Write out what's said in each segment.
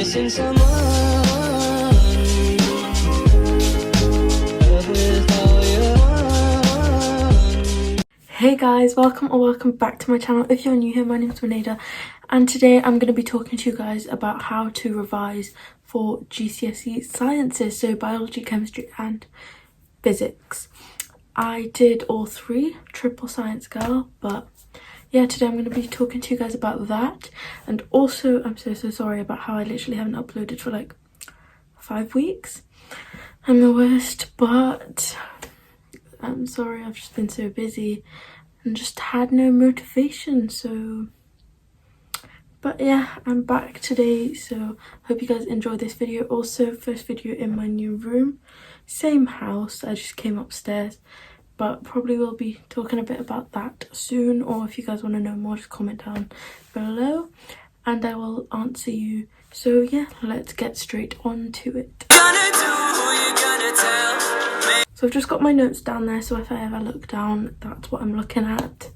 missing someone. Love without you. Hey guys, welcome back to my channel. If you're new here, my name is Wanaidiy, and today I'm going to be talking to you guys about how to revise for GCSE sciences, so biology, chemistry and physics. I did all three, triple science girl, but yeah, today I'm going to be talking to you guys about that. And also I'm so sorry about how I literally haven't uploaded for like 5 weeks. I'm the worst, but I'm sorry, I've just been so busy and just had no motivation. So but yeah, I'm back today, so hope you guys enjoy this video. Also, first video in my new room, same house, I just came upstairs, but probably will be talking a bit about that soon. Or if you guys want to know more, just comment down below and I will answer you. So yeah, let's get straight on to it. So I've just got my notes down there, so if I ever look down, that's what I'm looking at.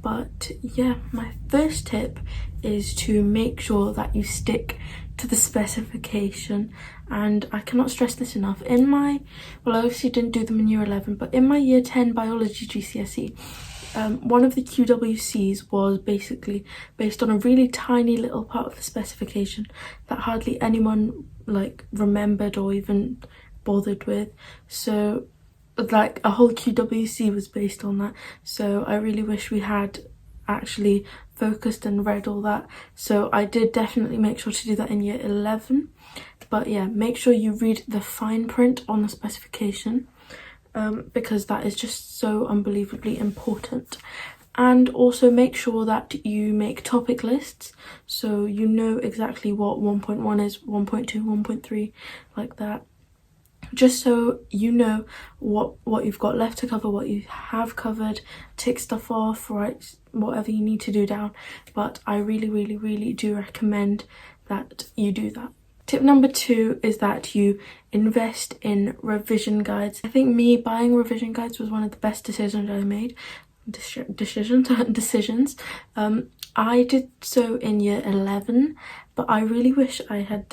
But yeah, my first tip is to make sure that you stick to the specification. And I cannot stress this enough. In my, well, I obviously didn't do them in year 11, but in my year 10 biology GCSE, one of the QWCs was basically based on a really tiny little part of the specification that hardly anyone like remembered or even bothered with. So like a whole QWC was based on that, so I really wish we had actually focused and read all that. So I did definitely make sure to do that in year 11. But yeah, make sure you read the fine print on the specification, because that is just so unbelievably important. And also make sure that you make topic lists, so you know exactly what 1.1 is, 1.2, 1.3, like that. Just so you know what you've got left to cover, what you have covered, tick stuff off, write whatever you need to do down. But I really do recommend that you do that. Tip number 2 is that you invest in revision guides. I think me buying revision guides was one of the best decisions I made. Decisions. I did so in year 11, but I really wish I had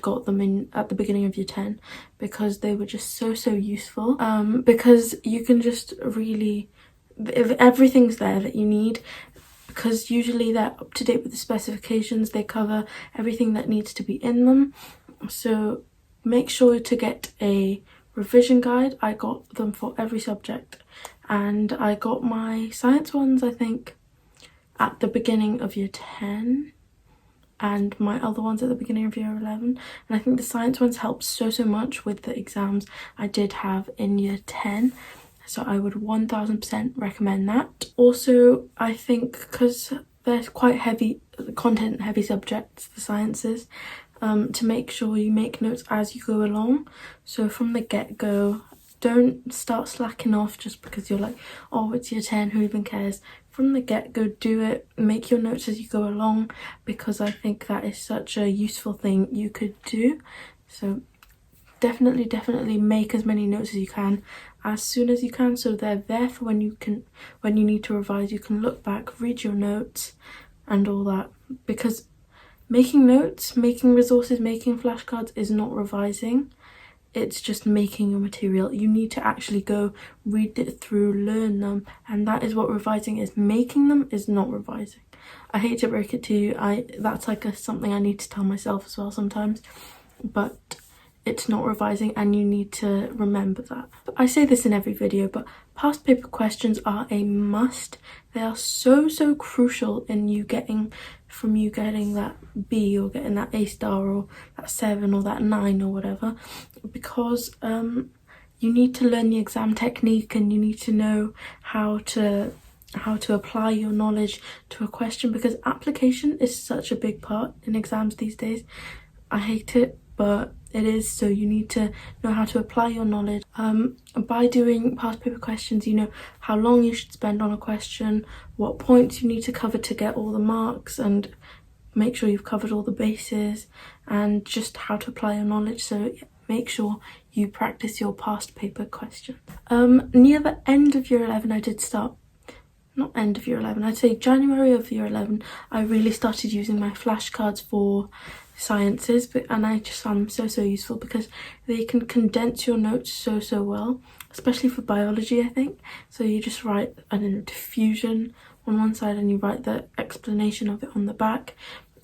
got them in at the beginning of year 10, because they were just so useful. Because you can just really, if everything's there that you need, because usually they're up to date with the specifications, they cover everything that needs to be in them. So make sure to get a revision guide. I got them for every subject, and I got my science ones I think at the beginning of year 10 and my other ones at the beginning of year 11, and I think the science ones helped so much with the exams I did have in year 10, so I would 1000% recommend that. Also, I think because they're quite heavy, content heavy subjects, the sciences, to make sure you make notes as you go along. So from the get-go, don't start slacking off just because you're like, oh, it's year 10, who even cares. From the get-go, do it, make your notes as you go along, because I think that is such a useful thing you could do. So definitely make as many notes as you can as soon as you can, so they're there for when you need to revise. You can look back, read your notes and all that, because making notes, making resources, making flashcards is not revising. It's just making your material. You need to actually go read it through, learn them, and that is what revising is. Making them is not revising. I hate to break it to you, that's like something I need to tell myself as well sometimes, but it's not revising, and you need to remember that. I say this in every video, but past paper questions are a must. They are so crucial in you getting that B or getting that A star or that 7 or that 9 or whatever, because you need to learn the exam technique, and you need to know how to apply your knowledge to a question, because application is such a big part in exams these days. I hate it, but it is. So you need to know how to apply your knowledge. By doing past paper questions, you know how long you should spend on a question, what points you need to cover to get all the marks, and make sure you've covered all the bases, and just how to apply your knowledge. So make sure you practice your past paper question. Near the end of year 11, I did start not end of year 11, I'd say January of year 11, I really started using my flashcards for sciences, and I just found them so useful because they can condense your notes so well, especially for biology, I think. So you just write, I don't know, diffusion on one side and you write the explanation of it on the back.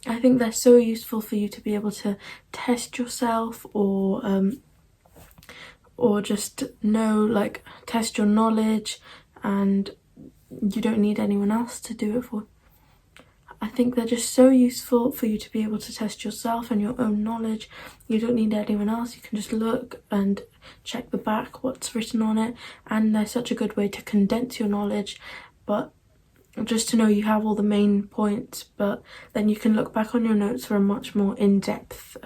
I think they're so useful for you to be able to test yourself or just know, like, test your knowledge, and you don't need anyone else to do it for. I think they're just so useful for you to be able to test yourself and your own knowledge. You don't need anyone else. You can just look and check the back, what's written on it, and they're such a good way to condense your knowledge, but just to know you have all the main points, but then you can look back on your notes for a much more in-depth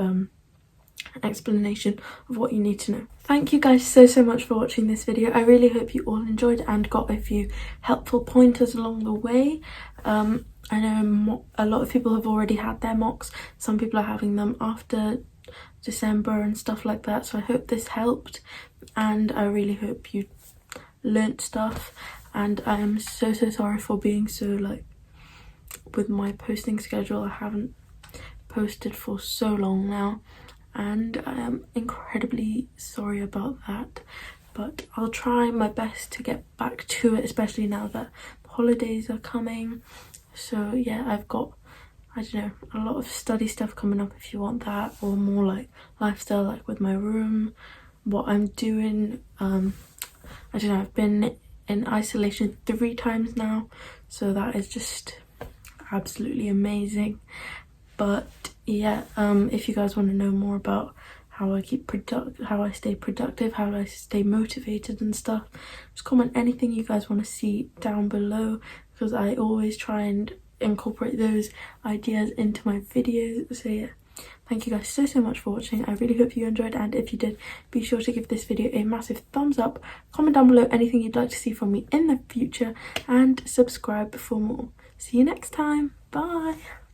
explanation of what you need to know. Thank you guys so much for watching this video. I really hope you all enjoyed and got a few helpful pointers along the way. I know a lot of people have already had their mocks. Some people are having them after December and stuff like that, so I hope this helped, and I really hope you learnt stuff. And I am so sorry for being so, like, with my posting schedule. I haven't posted for so long now, and I am incredibly sorry about that, but I'll try my best to get back to it, especially now that the holidays are coming. So yeah, I've got, I don't know, a lot of study stuff coming up if you want that, or more like lifestyle, like with my room, what I'm doing. I don't know, I've been in isolation 3 times now, so that is just absolutely amazing. But yeah, if you guys want to know more about how I how I stay productive, how I stay motivated and stuff, just comment anything you guys want to see down below, because I always try and incorporate those ideas into my videos. So yeah, thank you guys so much for watching. I really hope you enjoyed, and if you did, be sure to give this video a massive thumbs up, comment down below anything you'd like to see from me in the future, and subscribe for more. See you next time. Bye.